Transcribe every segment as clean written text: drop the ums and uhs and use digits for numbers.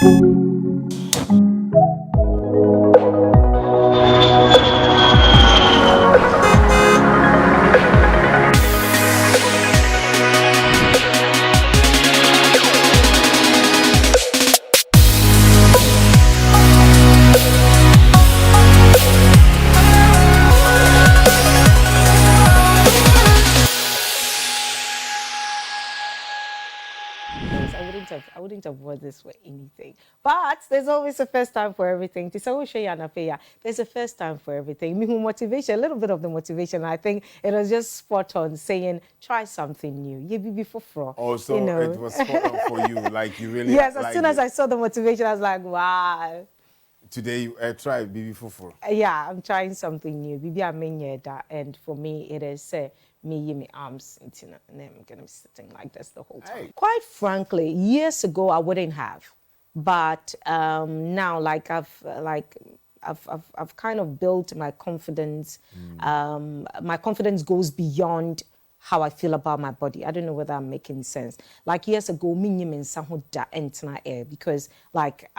I wouldn't have worn this for anything. But there's always a first time for everything. There's a first time for everything. Motivation, a little bit of the motivation. I think it was just spot on saying, try something new. You be before fro. Also, you know. It was spot on for you. Like you really. Yes, as soon as I saw the motivation, I was like, wow. Today, try Bibi Fufu. Yeah, I'm trying something new. Bibi Amenyeda, and for me, it is me my arms, and I'm gonna be sitting like this the whole time. Hey. Quite frankly, years ago I wouldn't have, but now, like I've kind of built my confidence. My confidence goes beyond how I feel about my body. I don't know whether I'm making sense. Like years ago, me air because like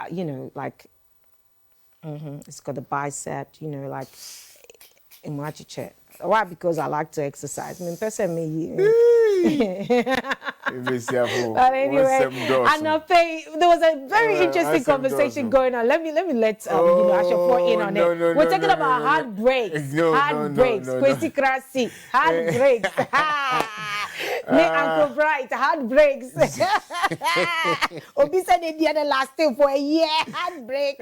it's got the bicep, like in my chair. Why? Because I like to exercise. I mean, person me. But anyway, there was a very interesting conversation going on. Let me let Ashafo in on it. We're talking about heartbreaks. Kwesi Krasi, heartbreaks. Me Uncle Bright, heartbreaks. Obi said they did lasting for a year. Heartbreak.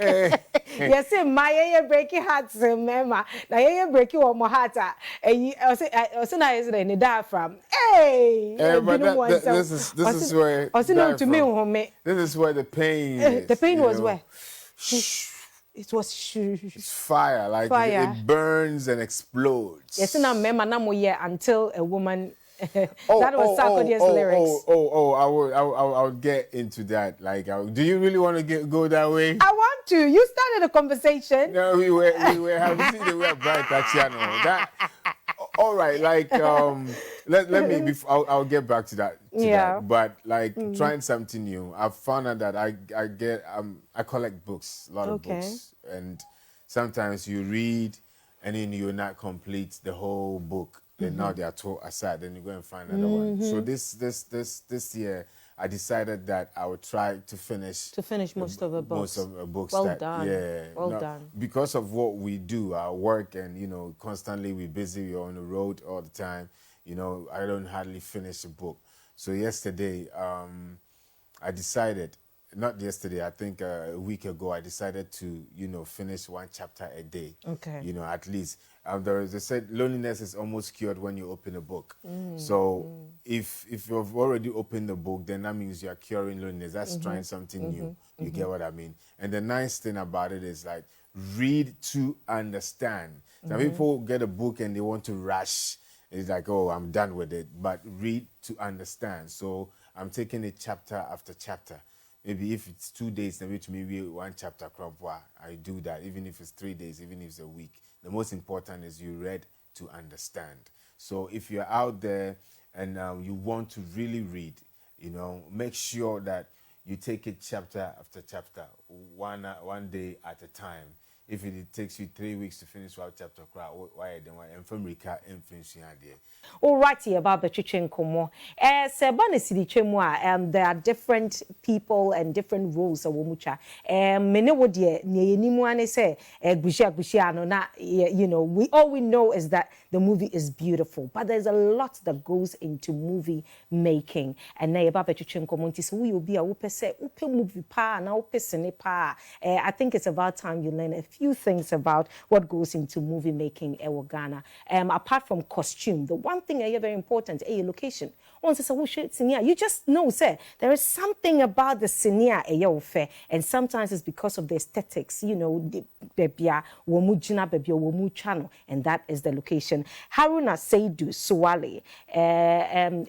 Yes, my breaking hearts, remember. Now you're breaking one more heart. And also now is the diaphragm. Hey, this is where this is where the pain is. The pain was where? It was it's fire, like fire. It burns and explodes. Yes, and I remember until a woman. That was Sarkodie's lyrics. I will get into that. Like, do you really want to go that way? I want to. You started a conversation. No, we were having seen the way bright channel. That all right. Like, let me. I'll get back to that. That. But like trying something new, I've found out that I collect books, a lot of books, and sometimes you read and then you're not complete the whole book. Then now they are tore aside. Then you go and find another one. So this year, I decided that I would try to finish most of the books. Most of the books. Well done. Yeah. Well done. Because of what we do, our work, and constantly we're busy. We're on the road all the time. I don't hardly finish a book. So yesterday, I decided. Not yesterday, I think a week ago, I decided to, finish one chapter a day. Okay. At least. They said loneliness is almost cured when you open a book. So if you've already opened the book, then that means you're curing loneliness. That's trying something new. You get what I mean? And the nice thing about it is like read to understand. Some people get a book and they want to rush. It's like, oh, I'm done with it. But read to understand. So I'm taking it chapter after chapter. Maybe if it's 2 days, then maybe one chapter crop. I do that. Even if it's 3 days, even if it's a week. The most important is you read to understand. So if you're out there and you want to really read, make sure that you take it chapter after chapter, one day at a time. If it takes you 3 weeks to finish one chapter, why then why and from Rika and finishing idea. All right, here about the Chichin Komo. There are different people and different roles of Womucha. Mene wodie nimuane say Gushia na we know is that the movie is beautiful, but there's a lot that goes into movie making. And now about the Chichin Komo so we will be a upe movie pa na upe sene pa. I think it's about time you learn a few things about what goes into movie making in Ghana. Apart from costume, the one thing is very important is location. You just know, say, there is something about the senior and sometimes it's because of the aesthetics, the channel, and that is the location. Haruna Seidu Suwale, in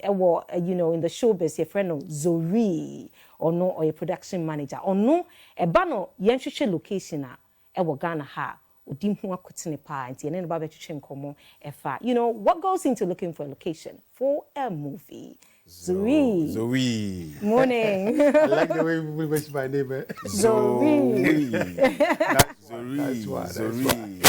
the showbiz, your friend Zori, or your production manager, or no, a banner, location, Ghana ha. What goes into looking for a location for a movie? Zoe. Zoe. Morning. I like the way we mention my name. Eh? Zoe. That's Zoe. why. Zoe.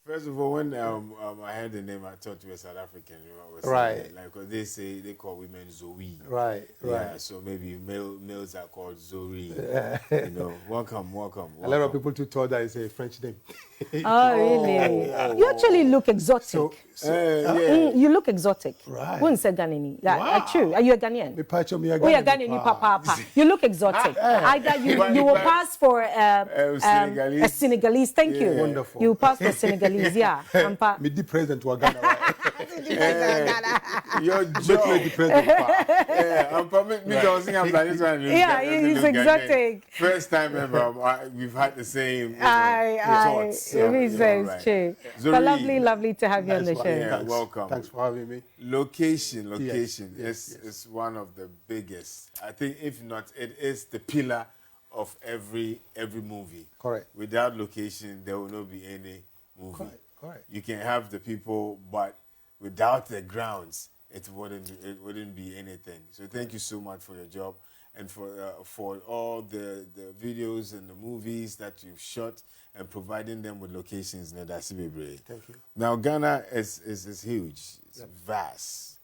First of all, when I heard the name, I thought you were South African. You know, I was Right. saying, like, 'cause they call women Zoe. Right. Yeah, so maybe males are called Zoe. You know, welcome. A lot of people too thought that it's a French name. Oh, really? You actually look exotic. You look exotic. Right. Who say Ghanaian? Wow. True. Are you a Ghanaian? Me pacho me a Oh, you're Ghanaian, papa. You look exotic. Either you will pass for a Senegalese. Thank you. Wonderful. You pass for Senegalese, yeah. Me the president wa Ghana. Your Make jaw. me the president. Yeah, I'm probably because I'm like this one. Yeah, he's exotic. First time ever we've had the same Aye. thoughts. It makes Yeah, sense, right. true. Zoe. But lovely to have you on the That's show. why- Yeah, Thanks. welcome. Thanks for having me. Location. Yes. It's one of the biggest. I think if not, it is the pillar of every movie. Correct. Without location, there will not be any movie. Correct. You can have the people, but without the grounds, it wouldn't be anything. So thank you so much for your job and for all the videos and the movies that you've shot and providing them with locations. Thank you. Now Ghana is huge. It's vast,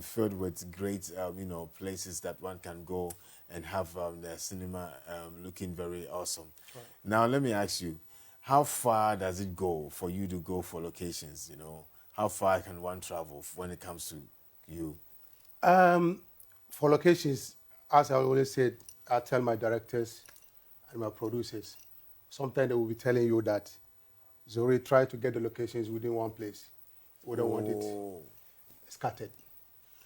filled with great places that one can go and have their cinema looking very awesome. Right. Now let me ask you, how far does it go for you to go for locations? You know, how far can one travel when it comes to you? For locations, as I always said, I tell my directors and my producers, sometimes they will be telling you that Zoe, try to get the locations within one place. We don't want it scattered.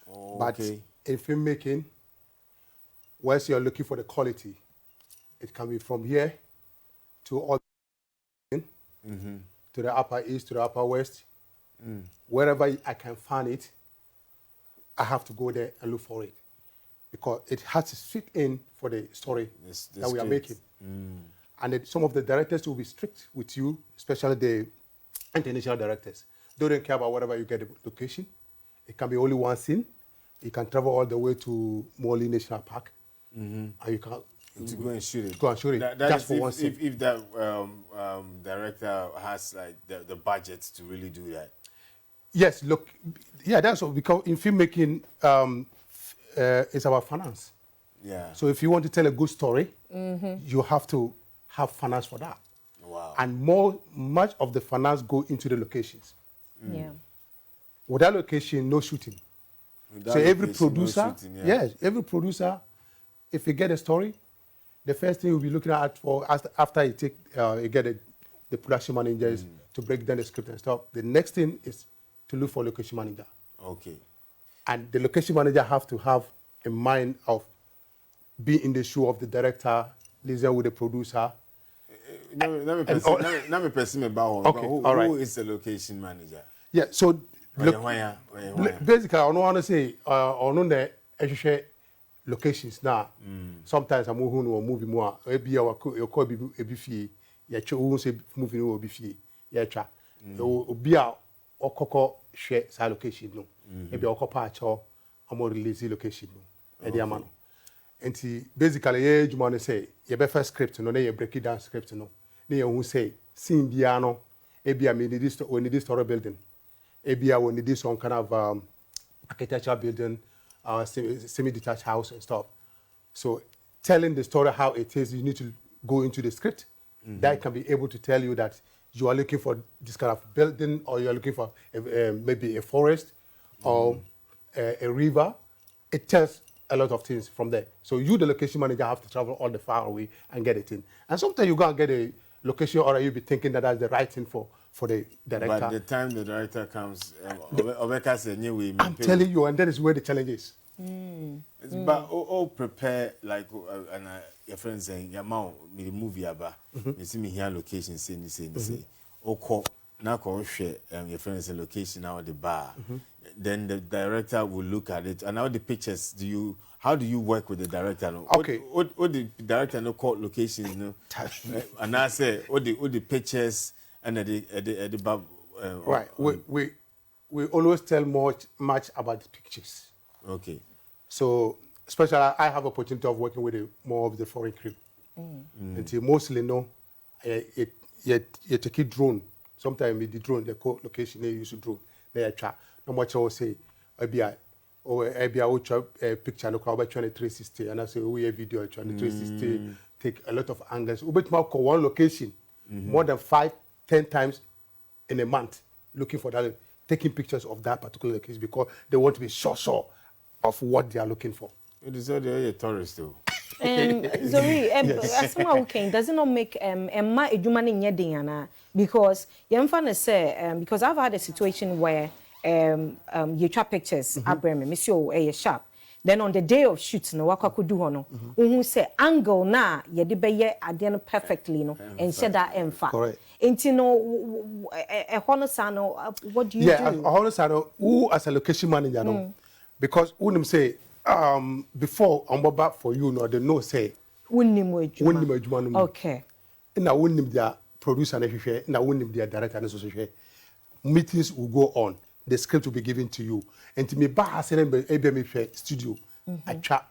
Oh, But okay. in filmmaking, once you're looking for the quality, it can be from here to all to the upper east, to the upper west. Wherever I can find it, I have to go there and look for it. Because it has to fit in for the story The that we are script. making. And some of the directors will be strict with you, especially the international directors. They don't care about whatever you get the location. It can be only one scene. You can travel all the way to Morley National Park. And you can To go and shoot it. Go and shoot it, That just is for if, one scene. if that director has like the budget to really do that. Yes, look, yeah, that's what, because in filmmaking, it's about finance. Yeah. So if you want to tell a good story, you have to have finance for that. Wow. And much of the finance go into the locations. Yeah. Without location, no shooting. Without So every location, no producer, shooting, yes, every producer, if you get a story, the first thing you'll be looking at after you get the production managers to break down the script and stuff. The next thing is to look for location manager. Okay. And the location manager have to have a mind of being in the shoe of the director, liaison with the producer. Let me pursue about Okay, all right. Who is the location manager? Yeah, so basically, I don't want to say on the locations now. Sometimes I'm movie more. Maybe I call a beefy. Yeah, you say movie no beefy. Yeah, cha. Be a okoko share sa location no. Maybe okopa acho amo release location no. Edi amano. Enti basically yeah, you want to say you be first script no, then you break it down script no. Then you who say scene bia no. Maybe I need this story building. Maybe I will need some kind of architecture building, semi-detached house and stuff. So telling the story how it is, you need to go into the script. That can be able to tell you that you are looking for this kind of building, or you are looking for maybe a forest or a river. It tells a lot of things from there. So you, the location manager, have to travel all the far away and get it in. And sometimes you go and get a location, or you'll be thinking that that's the right thing for the director. But the time the director comes, I'm telling you, and that is where the challenge is. But all prepare like and your friend saying, "Yeah, man, me the movie aba. Me see me here location say. Oh, call now call share your friend say location now the bar. Then the director will look at it, and now the pictures. How do you work with the director? No? Okay. What the director no call locations no? And I say what the pictures and the Right. We always tell much about the pictures. Okay. So, especially I have opportunity of working with more of the foreign crew. And mostly no, you take a drone. Sometimes with the drone, the location they use a drone. They try. No much I will say, ABI or ABI will try a picture no crowd by 360, and I say we a video 360 take a lot of angles. We bet one location more than 5-10 times in a month, looking for that, taking pictures of that particular location because they want to be sure of what they are looking for. It is already a tourist though. Sorry, as someone who came, does it not make Emma a human in Yediana? Because Yamfana say, because I've had a situation where you trap pictures, Abraham, Monsieur a sharp. Then on the day of shooting, no waka could do hono. Who say angle na yedibeye adiano perfectly no and said that emfa. Correct. Ain't you know a honosano, what do you do? Yeah, a honosano who as a location manager no. Because when say before I'm back for you no, they know say Unnim okay. And I wouldn't their producer and share, and I wouldn't their director and associate. Meetings will go on. The script will be given to you. And to me, ABM studio, I chat,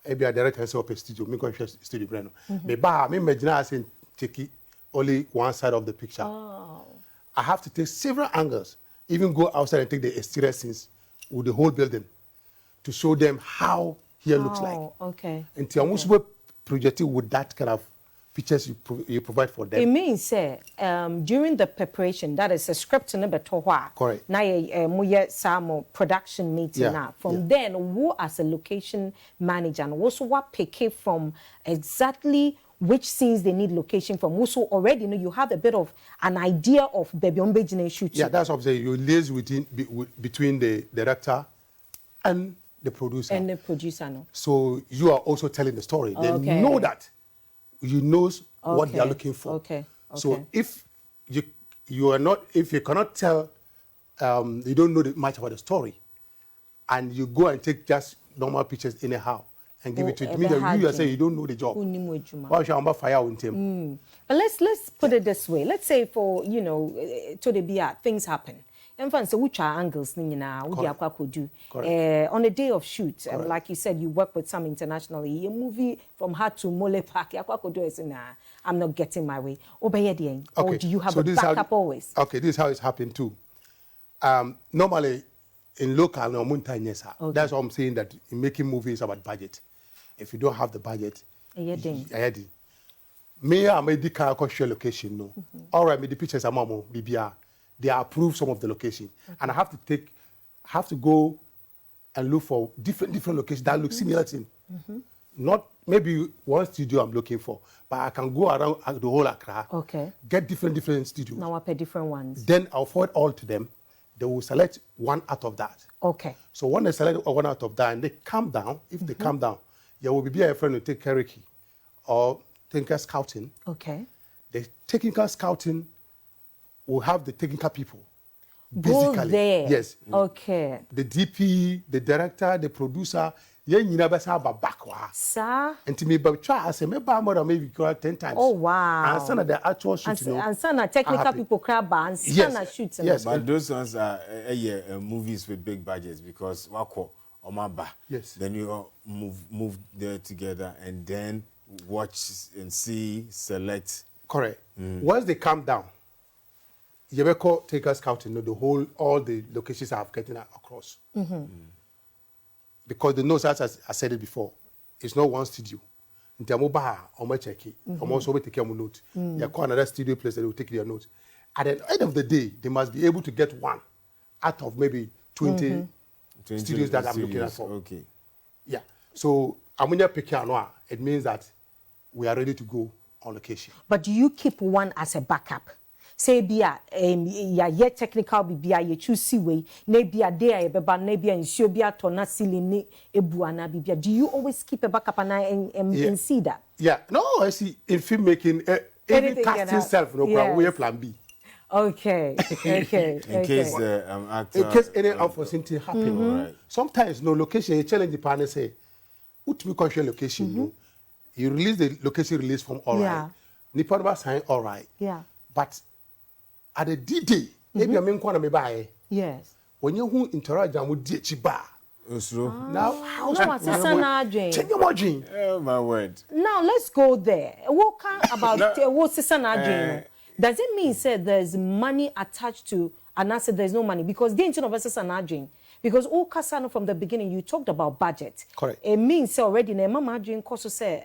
ABM director and up a studio, me go studio brand. Me imagine I say take only one side of the picture. Oh. I have to take several angles, even go outside and take the exterior scenes with the whole building to show them how here looks like. Okay. And to almost projected with that kind of pictures you provide for them. It means during the preparation, that is a script in the correct. Now some production meeting now. From then, who as a location manager and also what pick from exactly which scenes they need location from. Also already know you have a bit of an idea of baby on beijing shooting. Yeah, that's what I'm saying. You liaise between the director and the producer. And the producer, no. So you are also telling the story. They know that you knows what they are looking for. Okay. So if you are not, if you cannot tell, you don't know much about the story, and you go and take just normal pictures anyhow and give it to me, you say you don't know the job. Why should I fire on him? But let's put it this way. Let's say for to the BR things happen. And so which are angles on a day of shoot, like you said, you work with some internationally. A movie from Hart to Mole Park, I'm not getting my way. Or do you have a backup always? Okay, this is how it's happened too. Normally, in local, no, that's why I'm saying that in making movies about budget. If you don't have the budget, me, I made the car share location. No, all right, me the pictures are mamo BBR. They approve some of the location, and I have to go and look for different locations that look similar to him. Not maybe one studio I'm looking for, but I can go around the whole Accra. Okay. Get different studios. Now I pay different ones. Then I'll forward all to them. They will select one out of that. Okay. So when they select one out of that and they come down, if they come down, there will be a friend to take Keriki or technical scouting. Okay. The technical scouting will have the technical people. Go Basically. there. Yes. Okay. The DP, the director, the producer, Sir. And to me, but try I say maybe 10 times. Oh wow. And some of the actual shooting. And some technical people crab and some shooting. Yes. But those ones are movies with big budgets because wako omaba. Yes. Then you move there together and then watch and see, select. Correct. Once they come down, Yebeko take us scouting, all the locations I have getting across. Because the notes, as I said it before, it's not one studio. They check it. Also take your note. You call another studio place that will take their notes. At the end of the day, they must be able to get one out of maybe 20 studios that I'm looking at for. Okay. Yeah. So Amunya Pekianoa, it means that we are ready to go on location. But do you keep one as a backup? Say bia ya technical bibia ye choose way na bia there e beba na bia nsuo bia to na silini ebuana bibia. Do you always keep a backup and see that? Yeah. No, I see in filmmaking any casting self we have plan B. Okay. In case the actor in case any unforeseen happen. Right. Sometimes no location you challenge the partner say utmi control location no. You release the location release from all right. Nipa ba sign all right. Yeah. But at the D-Day, maybe I mean, me buy. Yes. When you interact with DHB, Oslo. Now, change your margin. Oh my word. Now let's go there. What kind about what sister na dream? Does it mean say there's money attached to and I said there's no money because the intention of sister na dream? Because all Kasano from the beginning you talked about budget. Correct. It means say already na mama dream koso say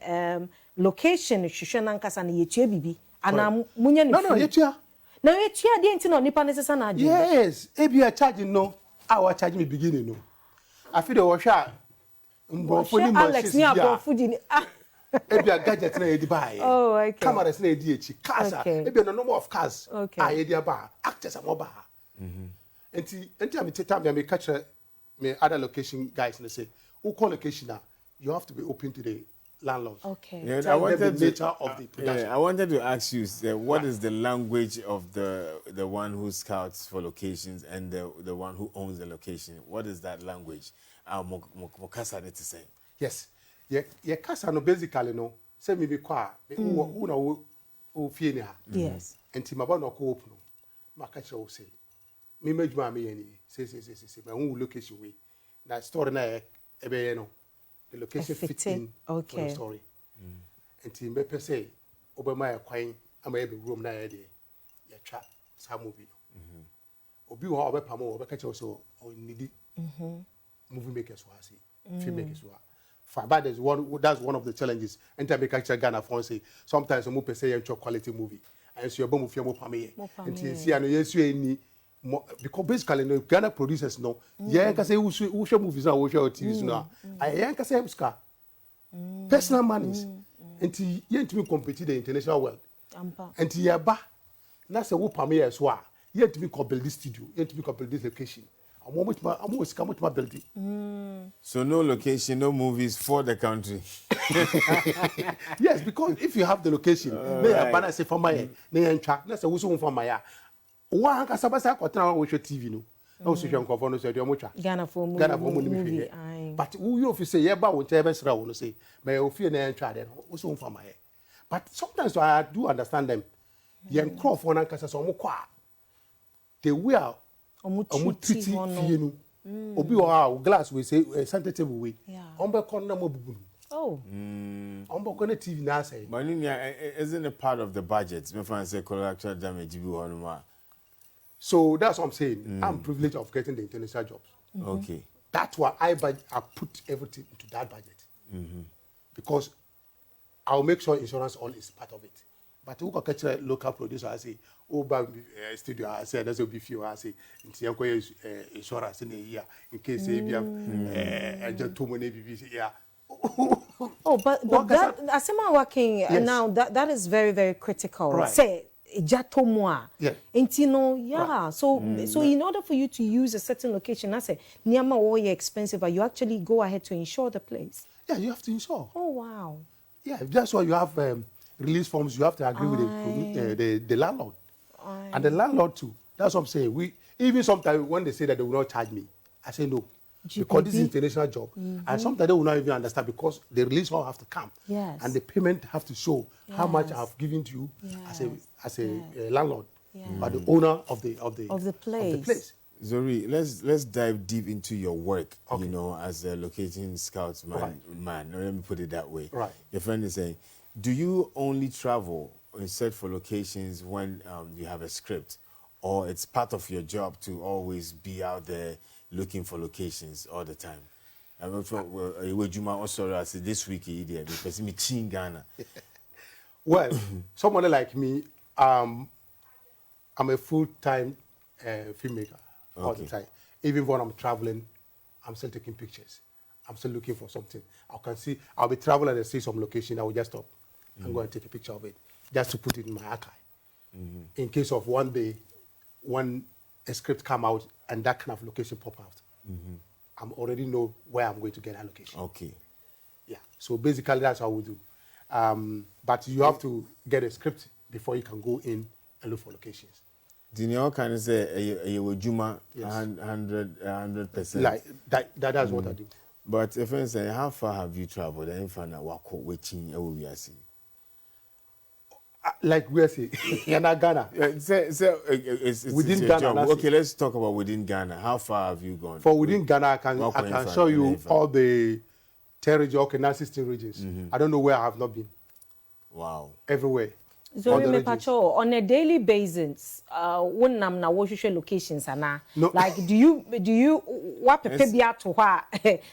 location shusha na nkasa na yetua bibi ana munya ni. No, yetua. Now yetua the intention of nipa sister na dream. Yes, if you are charging no, I was charging me beginning no. I feel the washer. Alex ni abrofu di. If you are gadget na edi buy. Oh, okay. Cameras na edi echi. Cars. If you no number of cars. Okay. I edi ba. Actors are mobile. Enti am take time me catch me other location guys and they say, who call location now? You have to be open to the landlord. Okay. Yeah, Tell them the nature of the production. I wanted to ask you, what is the language of the one who scouts for locations and the one who owns the location? What is that language? Mokasa need to say. Yes. Yeah, kasa no basically no. Say me be kwa. Who na who fie ni ha. Yes. Enti maba no ko open no. Ma catch you say. Me majuma me yani. Say. Me who location we. That story na ebe no. The location fitting for the story. Enti me per se obema ya kwan ama ebe room na ya de. Ya twa sa movie no. Obi ho obepa mo obeka catch you so o need movie makers who are filmmakers who are. That's one of the challenges. Anytime I catch Ghana for say sometimes we per se enjoy quality movie. And so you bomb film more pame. And see and yes you any because basically no Ghana producers no. Yeah, can say who show movies and who show TVs no. I can say ska. Personal monies. And you to compete the international world. And you ba na say who pame as well. You to be build this studio, you to be build this location. I'm almost come to my building. So no location, no movies for the country. Yes, because if you have the location, they are banner say for my track. Let's say we so for my one can sabasa kwatana we show TV no. No so hwan kwafo no so de omocha. Ghana for movie. But who you say yeah ba won tell be sra wo say me ofie na entwa de no we so for my. But sometimes I do understand them. Yen crop for na kasa so mo kwa. They will treaty fie no obi o glass we say center table we on be kon na mabubu on be kon TV na say but isn't a part of the budget me fan say collateral damage bi ho so that's what I'm saying. I'm privileged of getting the international jobs. Okay, that's why I put everything into that budget because I'll make sure insurance all is part of it. But who can catch a local producer? I say, oh, studio. I say, there's a be few. I say, insurance in a year in case you have just too many BBC. Yeah. Oh, but that as I'm working now, that is very, very critical. Right. Say, Jatomwa. Yeah. Yeah. Right. So in order for you to use a certain location, I say, Niama or expensive, but you actually go ahead to insure the place. Yeah, you have to insure. Oh wow. Yeah, that's why you have release forms. You have to agree with the landlord, and the landlord too. That's what I'm saying. We even sometimes when they say that they will not charge me, I say no. GPP? Because this is international job, and sometimes they will not even understand because the release form have to come, and the payment have to show how much I've given to you as a landlord, but the owner of the place. Zori, let's dive deep into your work. Okay. You know, as a locating scouts man. Let me put it that way. Right. Your friend is saying, do you only travel and search for locations when you have a script, or it's part of your job to always be out there looking for locations all the time? This week, because me in Ghana. Well, someone like me, I'm a full-time filmmaker all the time. Even when I'm traveling, I'm still taking pictures. I'm still looking for something. I'll be traveling and see some location. I will just stop and go and take a picture of it, just to put it in my archive. In case of one day, when a script come out and that kind of location pop out, I already know where I'm going to get that location. Okay. Yeah. So basically, that's how we do. But you have to get a script before you can go in and look for locations. Do you know kind of say a Juma 100%? Like that's what I do. But if I say, how far have you traveled? And find out what waiting like we say, in Ghana. It's Within your Ghana, job. that's Okay, let's talk about within Ghana. How far have you gone? For within Ghana, I can show you all the 10 regions, okay, now 16 regions. I don't know where I have not been. Wow. Everywhere. Zori me pacho, on a daily basis, when nam na wohwehwe locations ana. No. Like do you what bia to hwa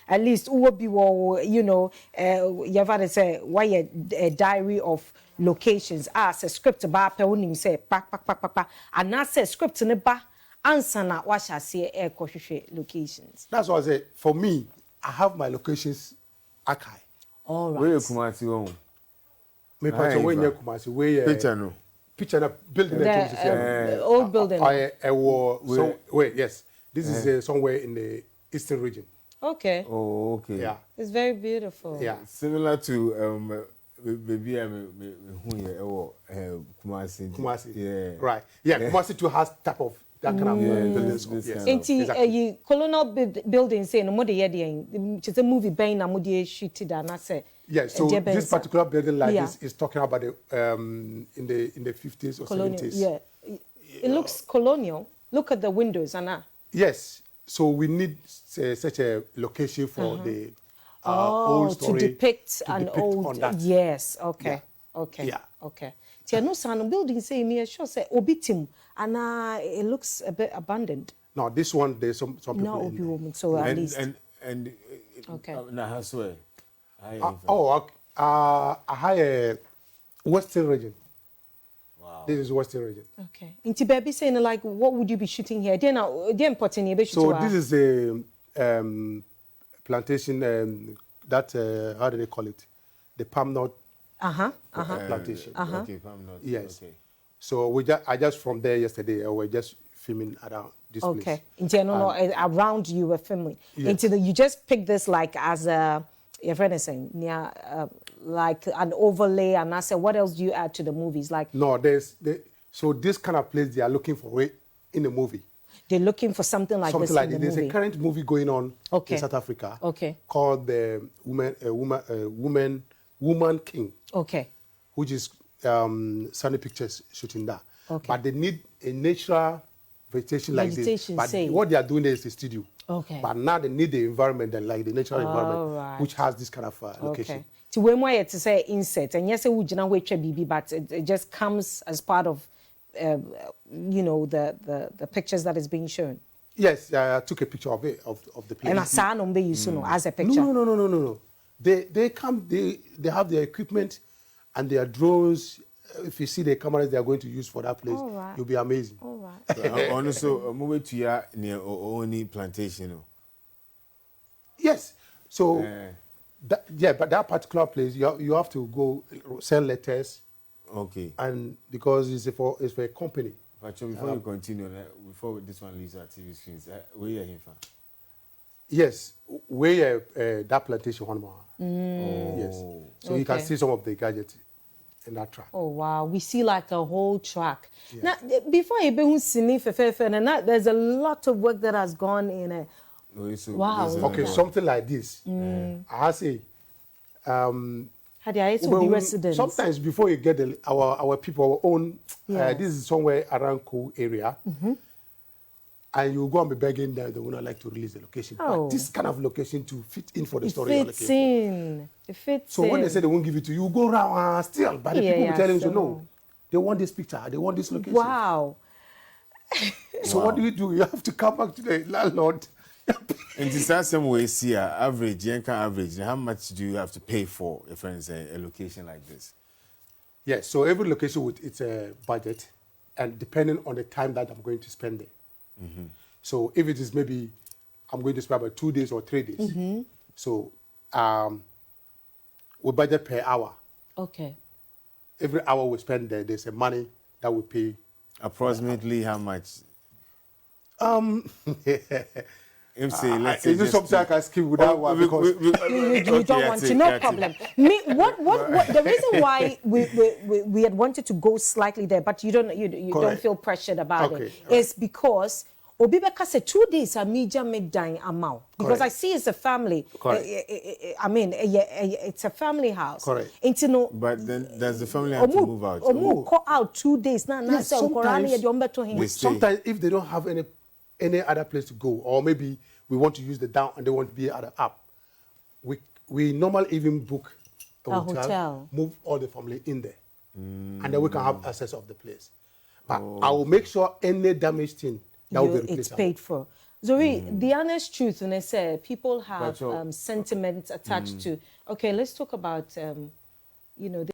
at least uwo bi wo, you know, you ever say why a diary of locations as a script ba pe wonim say pa and na say script ne ba answer na wa sha say e kohwehwe locations. That's what I say. For me, I have my locations archive. All right. Where you Kumasi home? Me pacho when you Kumasi where Picture no. Picture na building The old building. Yes. This is somewhere in the eastern region. Okay. Oh, okay. Yeah. It's very beautiful. Yeah. Similar to maybe Kumasi. Kumasi. Yeah. Right. Yeah, Kumasi too has type of that kind of buildings. Yes. Exactly. Colonial building say no more the it's a movie bang na mo dey shoot that na say. Yeah, so this particular building like this is talking about the in the 50s or colonial, 70s. Yeah. It looks colonial. Look at the windows, Anna. Yes. So we need such a location for the old story. To depict an old. On that. Yes. Okay. Yeah. Okay. Yeah. Okay. Tia no san building say me sure say obitim and it looks a bit abandoned. No, this one there's some people. No, obi woman. So at least. And okay. Now swear. I have a western region. Wow. This is western region. Okay. Inti baby saying like, what would you be shooting here? Then important here. So this is a plantation. That how do they call it? The palm nut. Plantation. Okay, palm nut. Yes. Okay. So I just from there yesterday. I was just filming around this place. Okay. In general, around you were filming. Yes. You just pick this like as a. Your friend is saying, yeah, like an overlay, and I said, what else do you add to the movies? Like no, so this kind of place they are looking for it in the movie. They're looking for something like this in the There's movie. a current movie going on in South Africa. Okay. Called the Woman King. Okay. Which is Sony Pictures shooting that. Okay. But they need a natural vegetation like this. But say. what they are doing there is the studio. Okay. But now they need the environment, like the natural environment, right. which has this kind of location. Okay. To when we to say insert, and yes, we jina we BB, but it just comes as part of, you know, the pictures that is being shown. Yes, I took a picture of it of the place. And I number you as a picture. No. They come. They have their equipment, and their drones. If you see the cameras they are going to use for that place, you'll be amazing. All right. Also, move to your near Oni plantation. Yes. So, but that particular place, you have to go send letters. Okay. And because it's for a company. But before you continue, before this one leaves our TV screens, where are you from? Yes, where that plantation one more. Yes. So you can see some of the gadgets in that track. Oh wow, we see like a whole track. Yes. Now, before you be see me there's a lot of work that has gone in it. Wow. Okay, something like this. I say, be residents. Sometimes before you get our people, our own, this is somewhere around Cool area. And you go and be begging them, they would not like to release the location. But this kind of location to fit in for the story you're looking for. It fits so when they say they won't give it to you, you go around still. But the people will tell you, no, they want this picture, they want this location. Wow. So what do? You have to come back to the landlord. And to start some way, see average, average, how much do you have to pay for if it's a location like this? Yes, so every location with its budget, and depending on the time that I'm going to spend there. So if it is maybe I'm going to spend about 2 days or 3 days, so we budget per hour. Okay. Every hour we spend there, there's a money that we pay. Approximately how much? Is this something I can skip without one? Because you don't want to, no problem. What the reason why we had wanted to go slightly there, but you don't feel pressured about it, is because Obi beka say 2 days a meja medan amount because I see it's a family. I mean, it's a family house. Correct. But then does the family have to move out? Call out 2 days. Yes, sometimes if they don't have any other place to go, or maybe we want to use the down and they want to be at the up, we normally even book a hotel, move all the family in there, and then we can have access of the place. But I will make sure any damaged thing that will be replaced. It's paid for. Zori, the honest truth, when I say people have sentiments attached to. Okay, let's talk about you know, the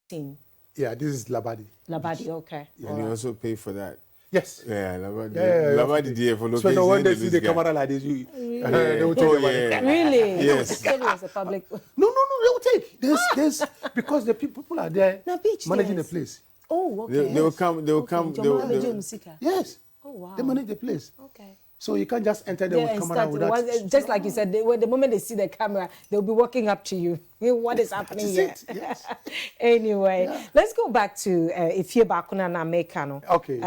scene. Yeah, this is Labadi. Labadi, okay. And you also pay for that. Yes. Yeah, Labadi DA for location. So when they see the camera like this, they will take the money. Really? Yes. It was a public. No, they will take. There's because the people are there managing the place. Oh, okay. They will come. Yes. Oh, wow. They manage the place. Okay. So you can't just enter there with camera without. Just like you said, the moment they see the camera, they'll be walking up to you. What is happening here? Yes. Anyway, let's go back to Ifye Bakuna na Mekano. Okay.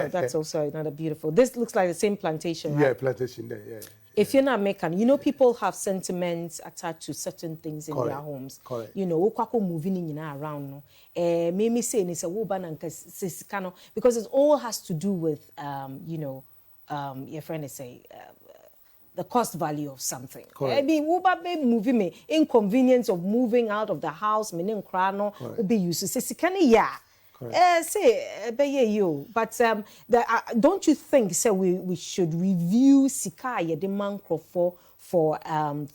That's also another beautiful. This looks like the same plantation, right? Yeah, plantation there. Yeah. If you're not Mekano, you know people have sentiments attached to certain things in their homes. Correct. You know, ukwako moving in around no. Maybe saying it's a woban and because it all has to do with you know. Your friend is say the cost value of something. I mean, moving me inconvenience of moving out of the house. Meaning, crano will be used to say, but don't you think we should review Sika demand for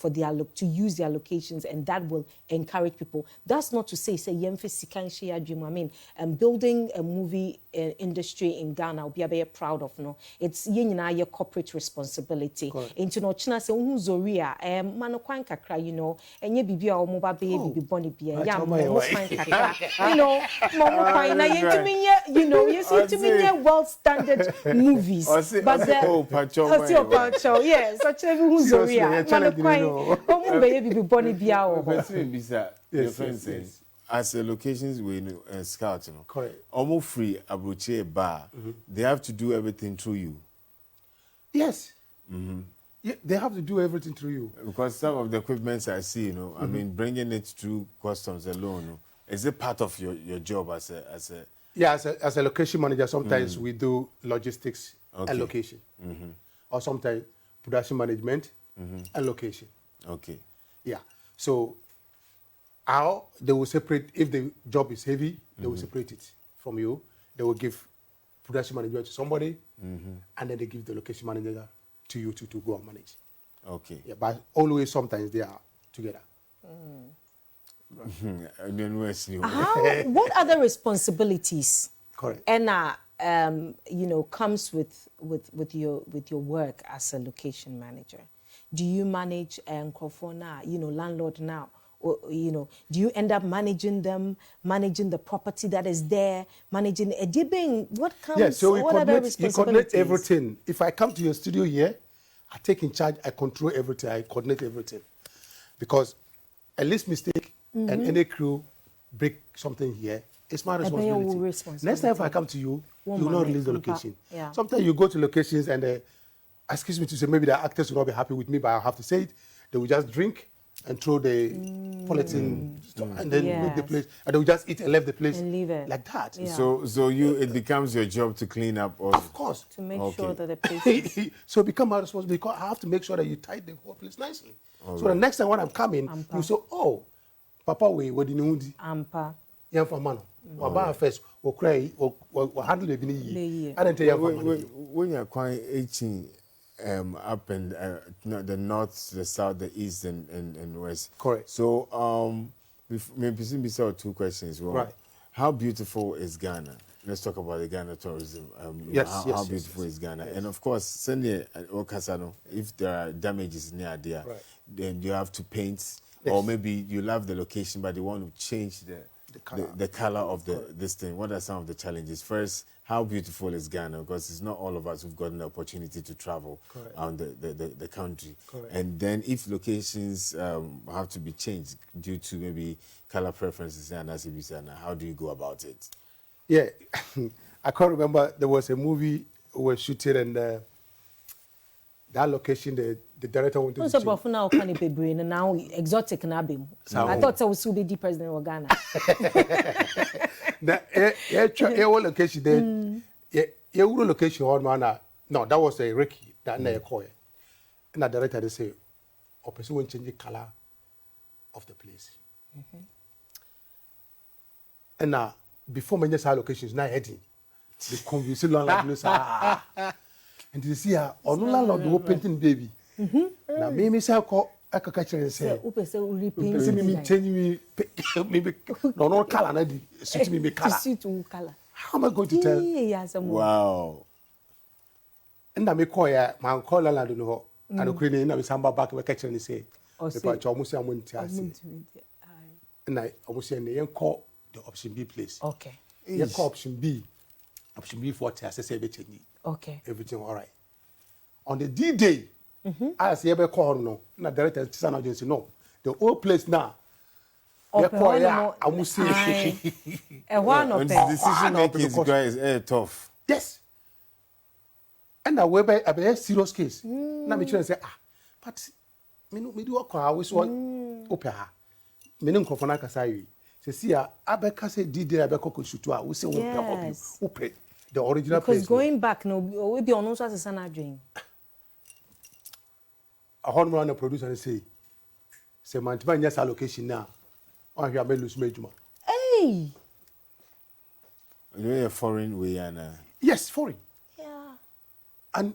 their to use their locations, and that will encourage people. That's not to say Yemfe Sika share dream. I mean, building a movie industry in Ghana will be very proud of. No, it's your corporate responsibility. Into no China say Zoria mano kwan kakra, you know, and ye bibi or mobile baby bonny beer. Yeah, you know, mama you know, you see to me world standard movies. But yes, such a Zoria. As a locations we scout, you know, correct. Almost free abroche bar. They have to do everything through you. Yes. Yeah, they have to do everything through you. Because some of the equipments I see, you know, I mean, bringing it through customs alone, you know, is it part of your job as a? Yeah, as a location manager, sometimes we do logistics and location, or sometimes production management. And location. Okay. Yeah. So, how they will separate, if the job is heavy, they will separate it from you. They will give production manager to somebody, and then they give the location manager to you to go and manage. Okay. Yeah, but always sometimes they are together. And then what other responsibilities? Correct. And you know, comes with your work as a location manager? Do you manage Nkrofona, you know, landlord now? Or, you know, do you end up managing them, managing the property that is there, managing what comes? Yeah, so what other responsibilities? you coordinate everything. If I come to your studio here, I take in charge, I control everything, I coordinate everything. Because a least mistake and any crew break something here, it's my responsibility. Next time if I come to you, you will not release the location. Yeah. Sometimes you go to locations and excuse me to say, maybe the actors will not be happy with me, but I have to say it. They will just drink and throw the polythene stuff, and then make the place, and they will just eat and leave the place and leave it like that. Yeah. So it becomes your job to clean up, or of course, to make sure that the place is... So it become my responsibility because I have to make sure that you tidy the whole place nicely. So the next time when I'm coming, you say, oh, Papa, we what do you know? Ampa. Young for man. Or first, or cry, or handle the year. I don't tell you when you're quite 18. Up and the north, the south, the east, and west. Correct. So, maybe two questions. Well, right. How beautiful is Ghana? Let's talk about the Ghana tourism. How beautiful is Ghana? Yes. And of course, send Okasano. If there are damages near there, then you have to paint, or maybe you love the location, but you want to change the color of this thing. What are some of the challenges? First, how beautiful is Ghana? Because it's not all of us who've gotten the opportunity to travel around the country. Correct. And then if locations have to be changed due to maybe color preferences, how do you go about it? Yeah, I can't remember. There was a movie were shooting and that location, the director wanted What's to about for now? Can it be brain and now exotic na be? I thought I was to be the president of Ghana. Yeah, one location there. Yeah, one location on man. No, that was a Ricky that na call. And the director they say, "O person want change the color of the place." And now before many locations now heading, the convince landlord say, and you see on landlord do painting baby. Na me say call aka catcher say, "Upe say uri "Person me change me no color na di suit me color." Suit color. How am I going to tell? Wow. And I me call ya, man call landlord no. And okuni na me samba back we catcher and say, "The part almost am want to say." And I almost say they call the option B place. Okay. You call option B. Option B 40 I say be change. Okay. Everything all right. On the D day, I say be call no. Na director say na just no. The whole place now. You call ya I must say. One of When them. the decision making is tough. Yes. And I we be a serious case. Na me try say but me do work I wish one open her. Me no nkrofo na kasa yi. Se see abeka say D day abeka ko shoot we say open the original place. Because going back no we be on also as a dream. A honor on the producer and say mantima nyasa location now. On here be lose majuma. Hey. You know a foreign way and Yes, foreign. Yeah. And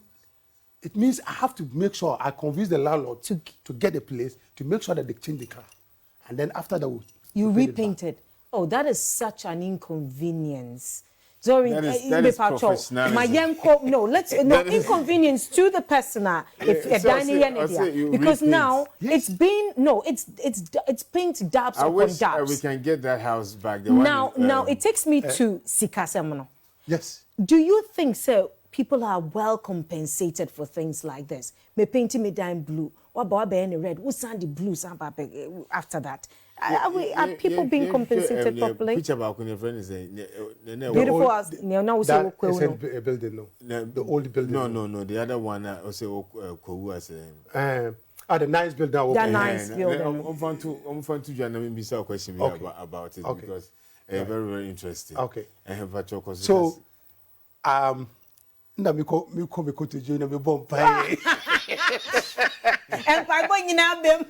it means I have to make sure I convince the landlord to get a place to make sure that they change the color. And then after that you repainted. Oh, that is such an inconvenience. Sorry, that is professionalism. No, inconvenience to the person if a dining area because now it's been it's paint dabs I upon wish dabs. we can get that house back. Now it takes me to Sikasemono. Yes. Do you think so? People are well compensated for things like this. Me painting me dime blue. What about the red? Who sandy blue? After that, are people being compensated properly? Picture about when your friend is Beautiful house. Now we say a building no. The old building. No. The other one also Kowu as the nice building. That nice building. I'm fun to join me be a question about it because very very interesting. Okay. So na me ko to join me bomb pie. And by going in them.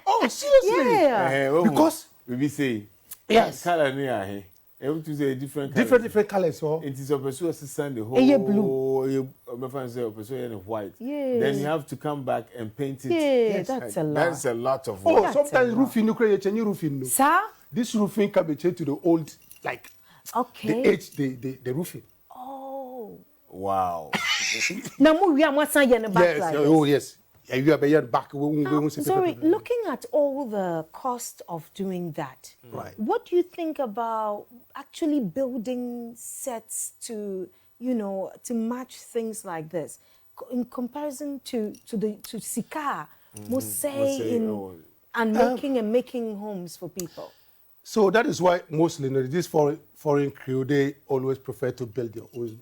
Oh, seriously? Yeah. Because we be say yes. Color near here. Able to say different colors. So it is a person sand the whole blue. My friend say a person in white. Yes. Then you have to come back and paint it. Yeah, yes. That's a lot. That's a lot of work. Oh, sometimes roofing you create a new roofing. Sir? This roofing can be changed to the old like the roofing. Oh. Wow. Now we are more saying about yes. Oh yes. You are back. Sorry, looking at all the cost of doing that, right? What do you think about actually building sets to match things like this, in comparison to Sika, and making homes for people? So that is why mostly this foreign crew they always prefer to build their own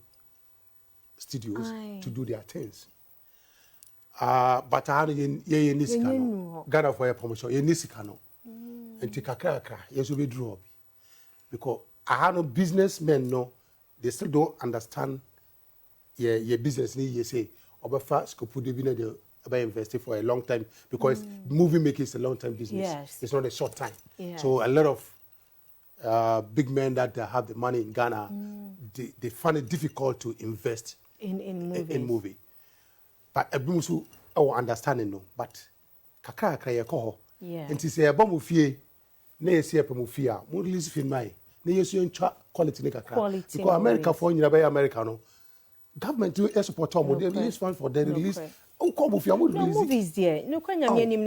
studios to do their things. But I had ye nisikano. Ghana for a promotion, ye nisikano. And tikakra, yes, will be draw. Because I had no businessmen, no, they still don't understand your business. Ye say, Obafa Skopu Devina, they invested for a long time because movie making is a long time business. Yes. It's not a short time. Yes. So a lot of big men that have the money in Ghana, they find it difficult to invest in movie. But ebimusu understanding no, but kakra ye ko. Yeah. Nti se eba mo fie na ye se eba mo fie a mo release film mai na ye so ntwa quality ne kakra because America for nyina be America no government do support them they release fund for them release movies there.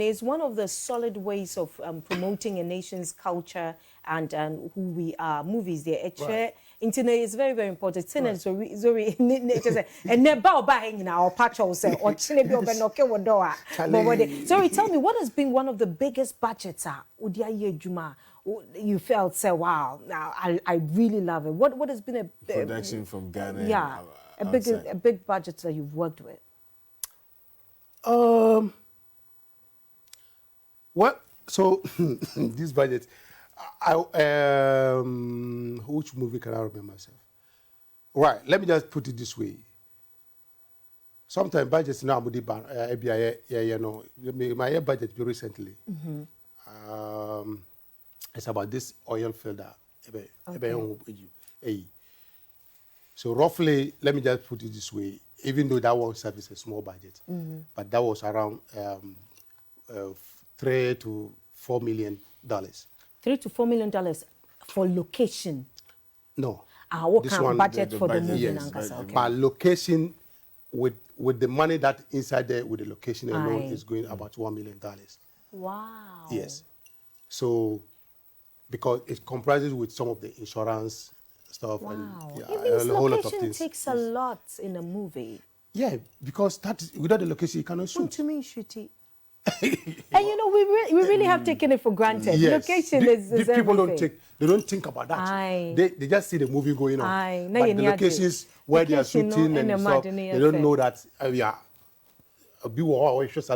Is one of the solid ways of promoting a nation's culture and who we are. Movies there. Right. Internet is very, very important. Right. Sorry, and never buying now patch also or Sorry, tell me what has been one of the biggest budgets you felt say wow, now I really love it. What has been a production from Ghana? Yeah. a big budget that you've worked with? What? So this budget, which movie can I remember myself? Right. Let me just put it this way. Sometimes budgets now, my budget recently. It's about this oil field. So roughly, let me just put it this way. Even though that one service a small budget, but that was around $3 to $4 million. $3 to $4 million for location. No. What kind of budget for the movie? Yes. Okay. By location, with the money that inside there with the location alone is going about $1 million. Wow. Yes. So, because it comprises with some of the insurance stuff and Even a whole lot of location things. takes a lot in a movie. Yeah, because without the location you cannot shoot. To me, Shruti. And you know, we really have taken it for granted. Yes. Location is people everything. they don't think about that. They just see the movie going on. But the locations where they are shooting and stuff, they don't know that a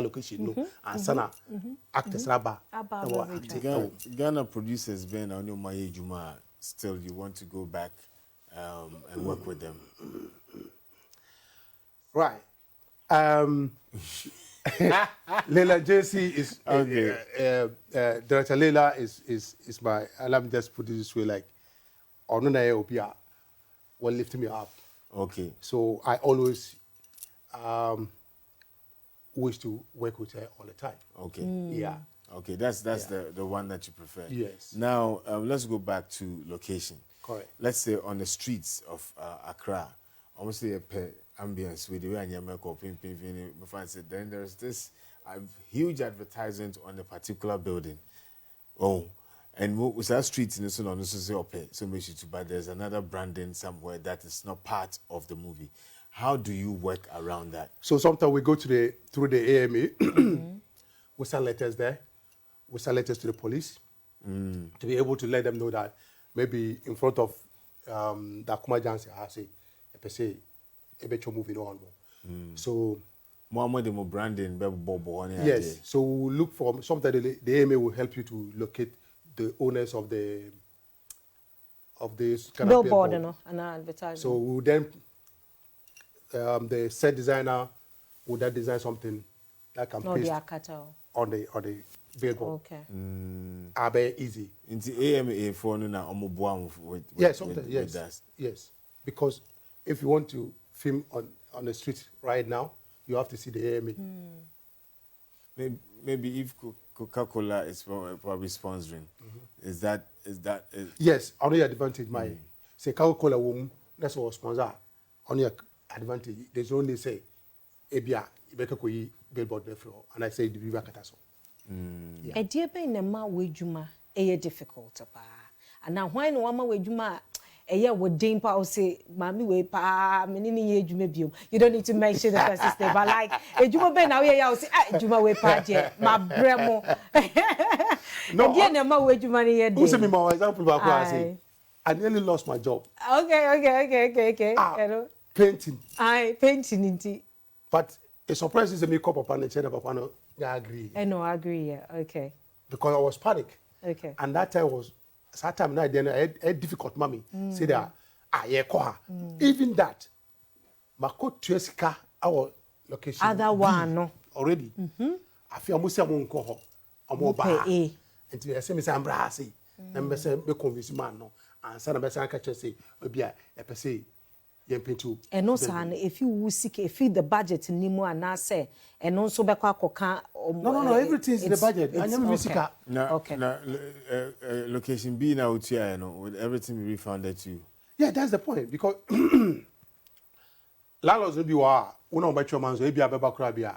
location and sana actors raba. Ghana producers been on your Maye Juma. Still, you want to go back and work with them, right? Leila JC is Director Leila is my. Let me just put it this way: like, Onuna Opia will lift me up. Okay. So I always wish to work with her all the time. Okay. Yeah. Okay, that's the one that you prefer. Yes. Now let's go back to location. Correct. Let's say on the streets of Accra, almost a ambience with the way then there's this huge advertisement on a particular building. Oh, and with that street in the but there's another branding somewhere that is not part of the movie. How do you work around that? So sometimes we go through the AMA. We send letters there. We send letters to the police to be able to let them know that maybe in front of the Akuma Jansi, I say, moving on. So, branding, yes. So we look for sometimes the AMA will help you to locate the owners of this kind billboard of and advertising. So we then the set designer would then design something that can paste on the billboard. Okay. Very easy. In the AMA for yes. Because if you want to film on the street right now, you have to see the AMA. Maybe if Coca-Cola is probably sponsoring, is that? Yes, only advantage. My say Coca-Cola woman that's what sponsor. Only advantage. There's only say, Ebia Ibeka billboard and I say the Viva Kataso. A dear pain and ma wejuma difficult and now why no one wejuma a year would dimp I'll say mammy way pa menini ejuma. You don't need to mention the person's name, but like a juma ben now I'll say juma way pa my bremo. No dear nema wejuma who send me my example back I say I nearly lost my job. Okay. Painting. Painting indeed. But it surprises me papa and the papa no I agree. I agree, yeah. Okay. Because I was panic. Okay. And that time was now then a difficult mommy. Say that even that Mako Tuesika our location. Other one no. Already. I feel almost a monk or more bar. Until I say Miss Ambrasi. Number say be convince man no. And son of a son catch say Obia per se. And also, if you seek if the budget in Nimo and I say, and also back no, everything is in the budget. Location B now here, with everything we refunded to you. Yeah, that's the point because landlords will be one of my man's will be a baby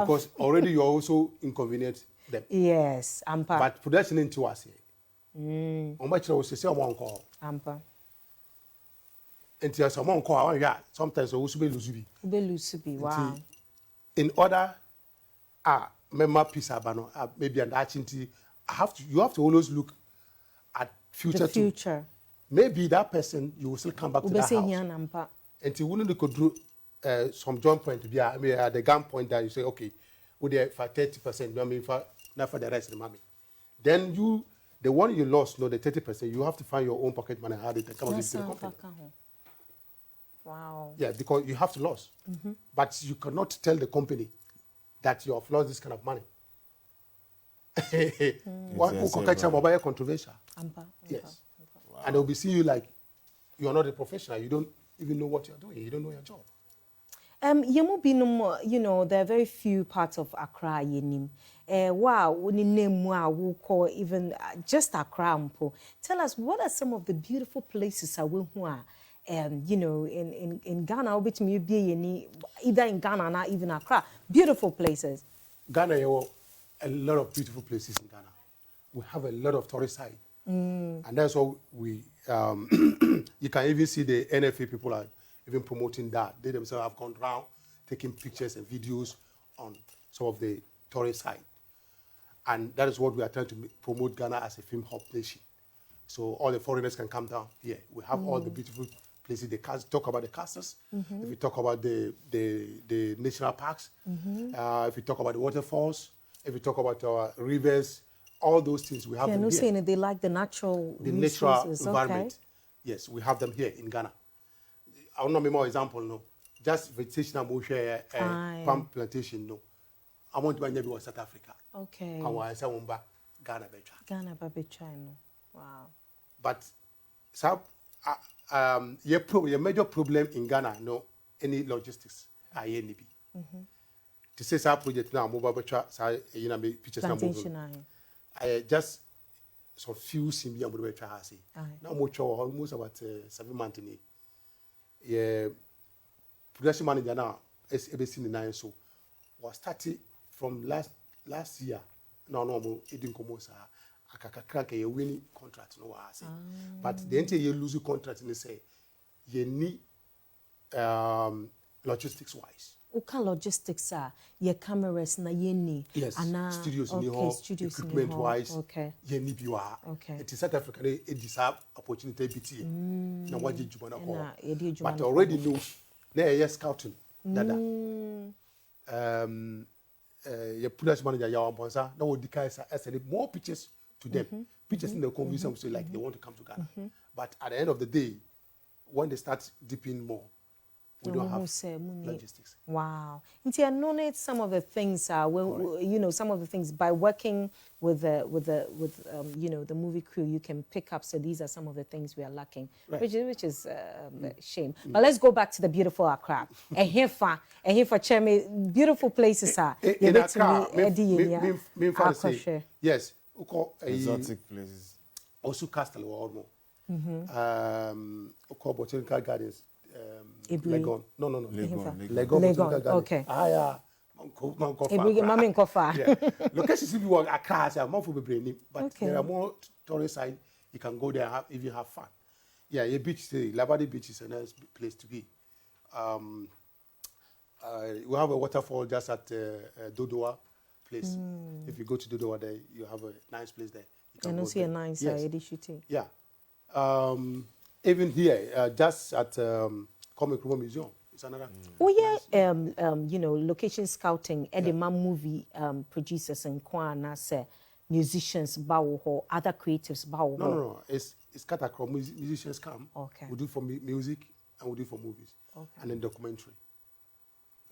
because already you're also inconvenient them. Yes, ampa. But production into us here. On much I was say one call. Ampa. Until someone call, sometimes also be Lusubi. Wow. In order, member piece maybe an activity. You have to always look at future. The future. Maybe that person you will still come back to that house. Until we need to do some joint point to be at the gun point that you say, okay, with the for 30%, I mean for not for the rest of the money. Then you, the one you lost, no, the 30%, you have to find your own pocket money and add it and come and give it to the company. Wow. Yeah, because you have to lose. But you cannot tell the company that you have lost this kind of money. One who catch a mobile controversial. Yes. Wow. And they'll be seeing you like you're not a professional. You don't even know what you're doing. You don't know your job. You know, there are very few parts of Accra yenim. Wow, we name we call even just Accra. Tell us, what are some of the beautiful places you know, in Ghana, either in Ghana or even Accra, beautiful places. Ghana, you have a lot of beautiful places in Ghana. We have a lot of tourist sites. And that's what we, you can even see the NFA people are even promoting that. They themselves have gone around taking pictures and videos on some of the tourist sites. And that is what we are trying to promote Ghana as a film hub nation. So all the foreigners can come down here. We have all the beautiful places. They talk about the castles. If we talk about the national parks, if we talk about the waterfalls, if we talk about our rivers, all those things we have them here. Saying they like the natural resources. Environment. Okay. Yes, we have them here in Ghana. I will not be more example, no. Just vegetation and share palm plantation, no. I want to be South Africa. Okay. I want to say Ghana betra. Ghana betra, no. Wow. But so your major problem in Ghana, no, any logistics, any be. To say some project now, mobile betra, say you know me pictures na mobile. I just some few simbi and mobile betra say. Now much almost about 7 months in it. Yeah, production manager now is ABC in 9 so was started from last year. No, it didn't come sa. Akakaka you winning contract no say. But the entire you lose contract and say you need logistics wise. Oka logistics are your cameras na yeni. Yes. Studios in the hall, equipment wise. Okay. Yeni biwa. Okay. It is South Africa it deserve opportunity BT. Na waji juma na hall. But already knows na yes scouting. Dada. Your production manager Yawa Bonsa now would decide send more pictures to them. Pictures in the conversation say like they want to come to Ghana. But at the end of the day, when they start dipping more, we don't have logistics. Wow. Inti I know some of the things you know, some of the things by working with you know, the movie crew, you can pick up. So these are some of the things we are lacking, right. which is a shame. But let's go back to the beautiful Accra. Ehefa Chemi, beautiful places are. In Accra, yes, exotic places. Also Castle or Oko Botanical Gardens. Legon. No. Legon. Okay. Locations if you want Accra, I'm more for the but there are more tourist sites. You can go there if you have fun. Yeah, a beach, Labadi Beach is a nice place to be. We have a waterfall just at Dodowa place. If you go to Dodowa there, you have a nice place there. You can see a nice shooting. Yeah. Even here, just at Comic Room Museum, it's another. You know, location scouting, Edema movie producers and Kwana say musicians bow other creatives bow. No. It's Katakro. Musicians come. Okay. We do for music and we do for movies. Okay. And then documentary.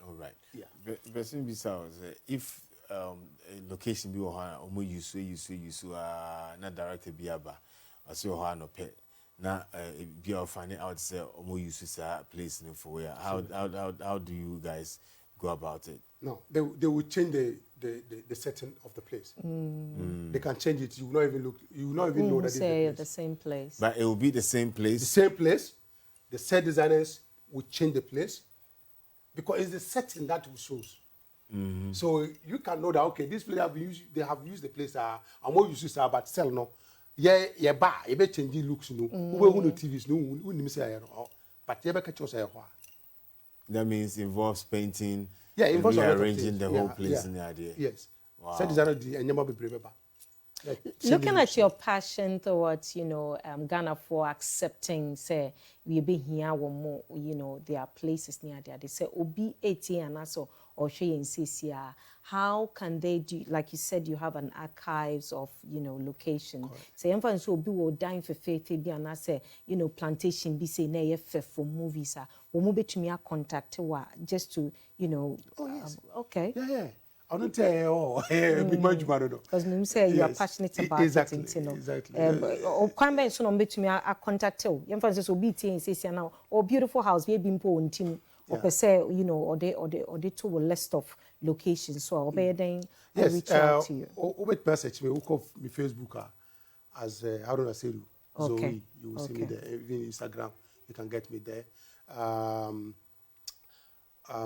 All right. Yeah. Person besides, if a location be omo you not directed biaba, or so no pet. Now, be finding out say omo use this place for where. How do you guys go about it? No, they will change the setting of the place. They can change it. You will not even look. You will not even know that it's the same place. But it will be the same place. The same place. The set designers will change the place because it's the setting that will shows. So you can know that okay, this place they have used the place. I'm more used to but sell no. Yeah, you be changing looks no. Who no TVs no. Who ni say but you be catch us That means involves painting. Yeah, involves rearranging the whole place in the idea. Yes. Wow. Set designer di enyama be brebe ba. Looking at your passion towards, Ghana for accepting, say, we be here one more, there are places near there. They say, Obi 18 and also, or she in CCR. How can they do, like you said, you have an archives of, location. Say, everyone so be will dying for faith, be and I say, plantation, be say, nay, for movies, or move to me a contact just to, okay. Yeah. I don't tell you, big much matter. Because you say you are passionate about exactly, it. Exactly. Or can be so on to me a contact too. You emphasis will be saying now, or beautiful house, we be important team, or per se, or they two will list of locations. So I'll be then reach out to you. Wait, message me, hook off my Facebook as Haruna Seru. Zoe, you will see me there. Even Instagram, you can get me there.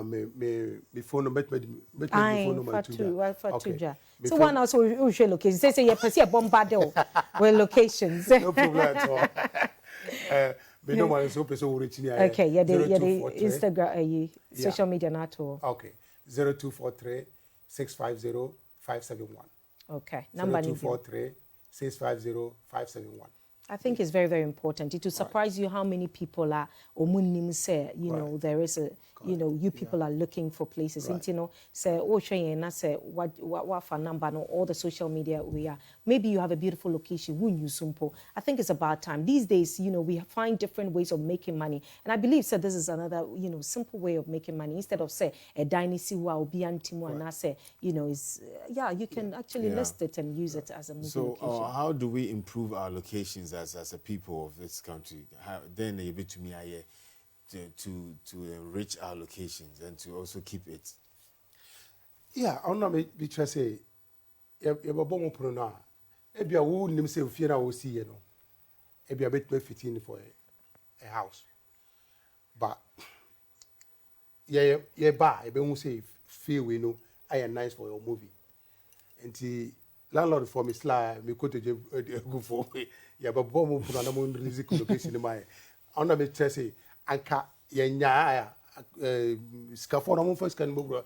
Me phone number, me phone number too. So one also we share locations. Say you perceive bombarded with locations. No problem at all. Me no man so person reach me. Okay, yeah, the Instagram, social media not all. Okay, 0243 650 571. Okay, number 0243 650 571. I think it's very, very important. It will surprise you how many people are, say, there is a, you people are looking for places. And, say, say, what for number, no, all the social media we are. Maybe you have a beautiful location, wouldn't you, Sumpo? I think it's about time. These days, we find different ways of making money. And I believe, this is another, simple way of making money. Instead of, say, a dynasty or be antimu, and I say, is, you can actually list it and use it as a movie location. So, how do we improve our locations as a people of this country? How, then they be to me to enrich our locations and to also keep it. Yeah, I don't know. Be try say, you bomb open now. Ebi a wo nim say ofie na wo see ye no. Ebi a bet me fitting for a house. But yeah, ba e be hu say feel we know I am nice for your movie. And the landlord for me sla me ko to go for ya ba bomb open na mo release location my. I don't know me try say anka ye nya scaffold na mo first can mo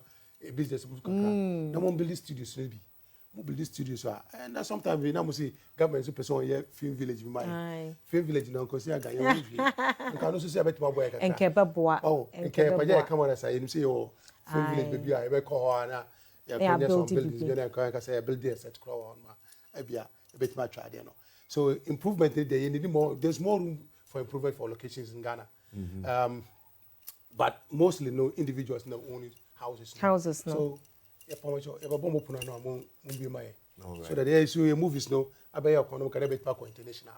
business mo kakra. Na mo build studios no bi. Build studios and sometimes we now see government so person here film village be my film village now cause ya ga you can also see about my boy kakra. Enkeba boa. Oh, enkeba ja camera say you say oh film village be bia e be ko ho na ya build buildings be na kan say build there set crow on ma e bia e bit ma try there no. So improvement there you need more, there's more room for improvement for locations in Ghana. But mostly no individuals no own houses. Houses no. So so that there is movies no about your economic and international.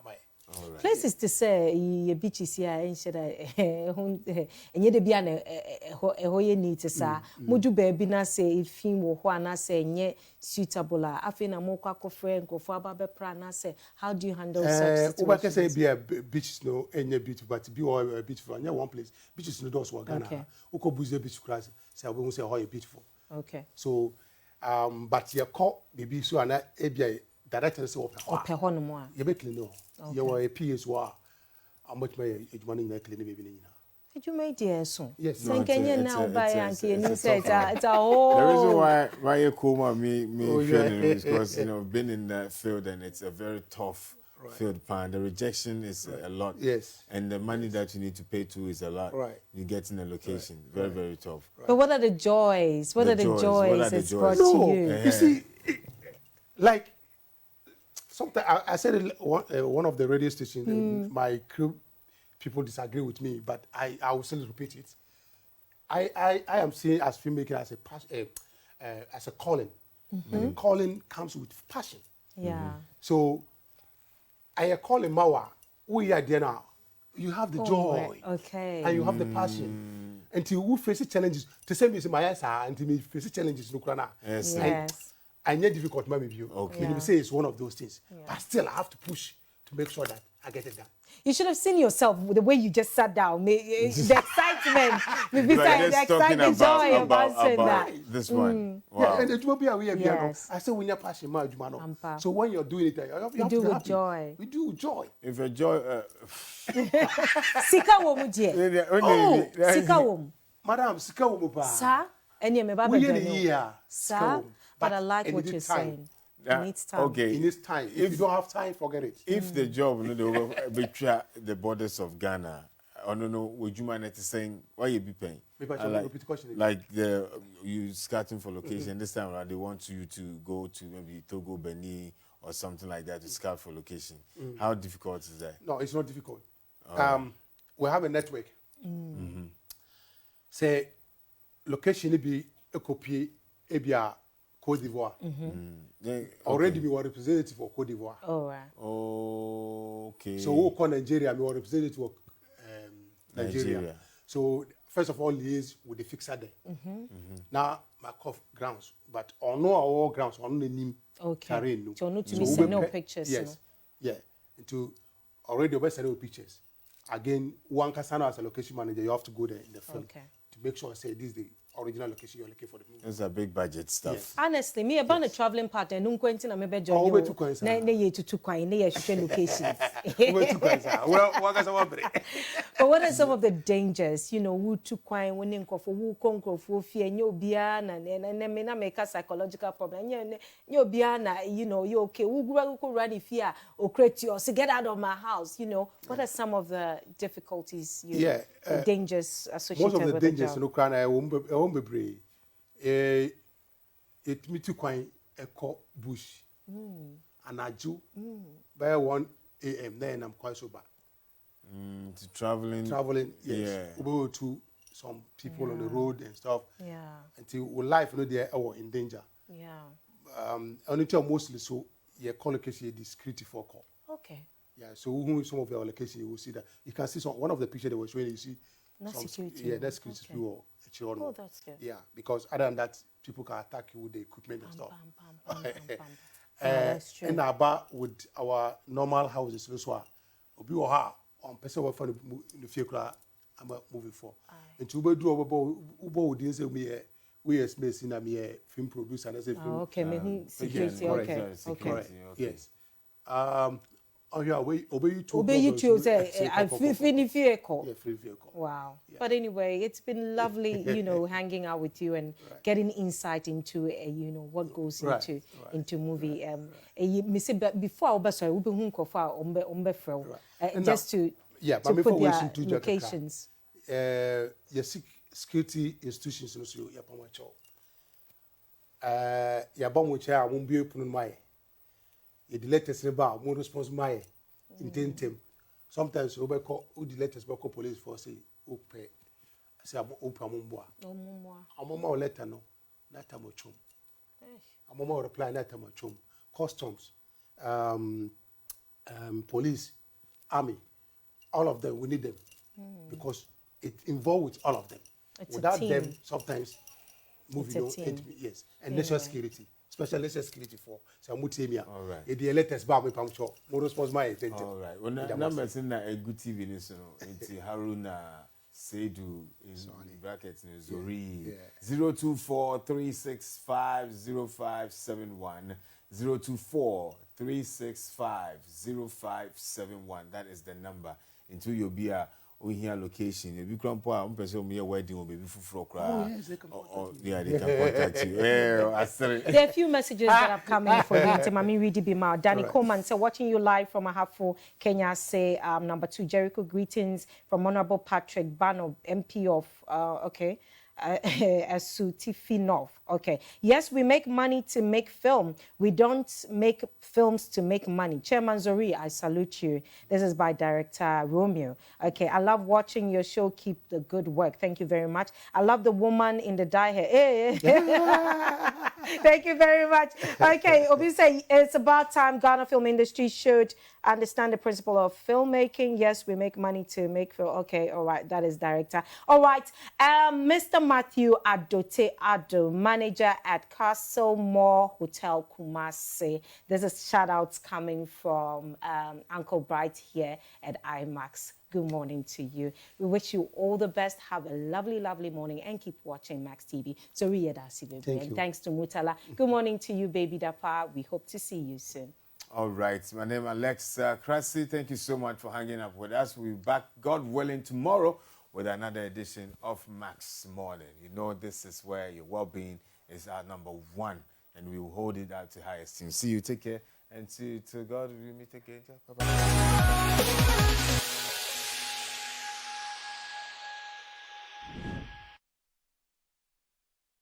Places to say ye beaches here and said and ye de bian a hoye need to sa mudu baby na say if him wo na say nye suitable afina mo kwa friend ko for aba be pra na say how do you handle such situations? What can say be a beaches no any beautiful but be all beautiful and one place beaches no doors Ghana uko buze beach class say we say how beautiful. Okay. So but your call baby so na ebia director say ope ho no mo a ye be clean no you were a PS wa how much my money na clean baby ni na ejuma dey so yes so Kenya now buy and you say it's a whole the reason why you come me feeling is because been in that field and it's a very tough field pan. The rejection is a lot. Yes. And the money that you need to pay to is a lot. Right. You get in a location. Very, very tough. But what are the joys? What are the joys it's brought to you? You see, like, sometimes I said it one of the radio stations, my crew people disagree with me, but I will still repeat it. I am seeing as filmmaker as a calling. And the calling comes with passion. Yeah. So I call him Mawa. We are there now. You have the joy. Okay. And you have the passion. Until we face challenges. To say me my answer until me face challenges no krana. Yes. I need difficult maybe you. Okay. You say it's one of those things. Yeah. But still I have to push to make sure that I get it done. You should have seen yourself the way you just sat down. The excitement, the excitement, joy about saying that. This one. Wow. Yeah, and it will be a way. Yes. I say when you're passionate, so when you're doing it, you do with joy. We do with joy. If you joy, Sika womu je. Oh, Sika womu. Madam, Sika womu pa. Sir, any me baba we here. Sir, but I like what you're saying. It needs time. Okay. It needs time. If you don't have time, forget it. If the job, you know, they will betray the borders of Ghana, I don't know, would you mind saying why you be paying? Repeat the question again. Like you scouting for location this time around, they want you to go to maybe Togo, Benin, or something like that to scout for location. How difficult is that? No, it's not difficult. We have a network. Say, location be a copy, ebia Cote d'Ivoire. Already, we were representative for Cote d'Ivoire. All right. Okay. So, we call Nigeria, we were representative of Nigeria. So, first of all, liaise with the fixer there. Now, my cough grounds, but on no our grounds, on the name. Okay. No. So, to send no pictures. Yes. Yeah. To already we send no pictures. Again, one Kasano as a location manager, you have to go there in the field to make sure say this is the original location you're looking for the movie. It's a big budget stuff. Yes. Honestly, me about a traveling partner, no quentin and maybe Oh, we took coins. Na ye to coin, na share locations. Well, what can someone bring? But what are some of the dangers? You know, who took coin, winning for who conquer for fear, no biana, and me na make a psychological problem. Yo biana, you know, you okay, who run if fear or create yours to get out of my house, you know. What are some of the difficulties the dangers associated with most of the dangers job? no crown I won't be brave. It me to coin a cop bush and I do by 1 a.m. Then I'm quite sober. Traveling, yes. Yeah. We go to some people on the road and stuff. Yeah. Until we life, you know, they are in danger. Yeah. Only tell mostly so. Yeah, call location discreet for call. Okay. Yeah, so who some of your location you will see that you can see some one of the pictures they were showing you see. That's some, security. Yeah, that's security or children. Oh, that's good. Yeah, because other than that, people can attack you with the equipment and stuff. That's true. And about with our normal houses, so obi or her on person will find in the future. I'm moving for. And to be do ubo wouldn't say me we as me in a film producer and as a film. Okay, security. Correct. Okay. Correct. Yes. Oh yeah, obey you too. Say, I feel vehicle. Yeah, free vehicle. Wow. Yeah. But anyway, it's been lovely, you know, hanging out with you and getting insight into, you know, what goes into movie. Before I was sorry, we be just to but put their to locations. Your security institutions, no, so you're pomacho. You're bomb which I won't be open my. The letters about more response my intent. Sometimes we call the letters by police for say open. Say I'm open mumboa. A mama letter no, that time chum. A mama reply that time chum. Customs, police, army, all of them we need them because it involves with all of them. It's without them, sometimes moving on. Yes, and national security. Special national security for some mutemia. All right. The latest bar me pamcho. More response my attention. All right. Well, number is in a good TV news. It's Haruna Seidu in brackets Zori 02436500571 02436500571. That is the number. Into your beer. We hear location. If you come for a person me wedding or baby for yes, they can they can contact you. There are a few messages that have come in for you. Mami Ridi Bima. Danny Coleman said, watching you live from Ahafo, Kenya. Say number 2, Jericho greetings from Honorable Patrick Bano, MP of Asutifinov. Okay. Yes, we make money to make film. We don't make films to make money. Chairman Zori, I salute you. This is by director Romeo. Okay. I love watching your show. Keep the good work. Thank you very much. I love the woman in the dye hair. Hey. Thank you very much. Okay. Obi say it's about time Ghana film industry should understand the principle of filmmaking. Yes, we make money to make film. Okay. All right. That is director. All right. Mr. Matthew Adote Ado, manager at Castle Moore Hotel Kumasi. There's a shout out coming from Uncle Bright here at IMAX. Good morning to you. We wish you all the best. Have a lovely, lovely morning and keep watching Max TV. So, thanks to Mutala. Good morning to you, baby Dapa. We hope to see you soon. All right. My name is Alex Krasi. Thank you so much for hanging up with us. We'll be back, God willing, tomorrow with another edition of Max Morning. You know, this is where your well-being is our number one. and we will hold it out to high esteem. See you, take care, and to God we meet again. Bye-bye.